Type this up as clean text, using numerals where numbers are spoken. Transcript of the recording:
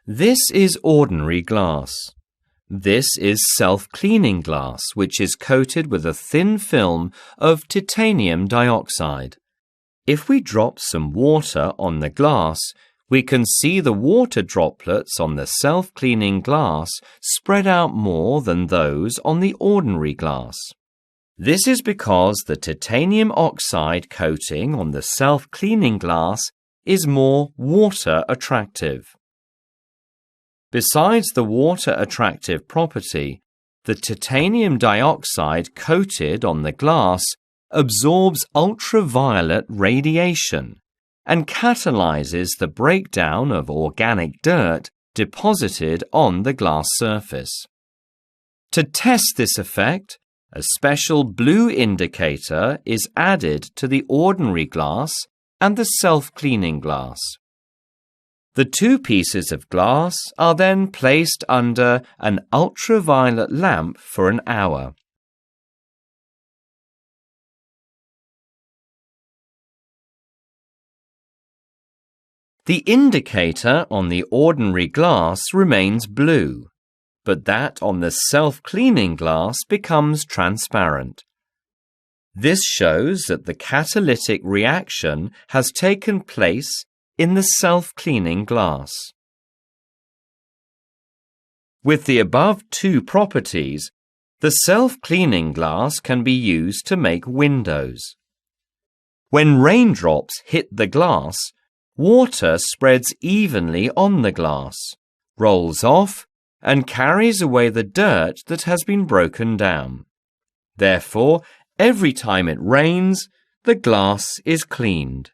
This is ordinary glass. This is self-cleaning glass, which is coated with a thin film of titanium dioxide. If we drop some water on the glass, we can see the water droplets on the self-cleaning glass spread out more than those on the ordinary glass. This is because the titanium oxide coating on the self-cleaning glass is more water attractive. Besides the water attractive property, the titanium dioxide coated on the glass absorbs ultraviolet radiation and catalyzes the breakdown of organic dirt deposited on the glass surface. To test this effect, a special blue indicator is added to the ordinary glass and the self-cleaning glass. The two pieces of glass are then placed under an ultraviolet lamp for an hour. The indicator on the ordinary glass remains blue, but that on the self-cleaning glass becomes transparent. This shows that the catalytic reaction has taken place in the self-cleaning glass. With the above two properties, the self-cleaning glass can be used to make windows. When raindrops hit the glass, water spreads evenly on the glass, rolls off, and carries away the dirt that has been broken down. Therefore, every time it rains, the glass is cleaned.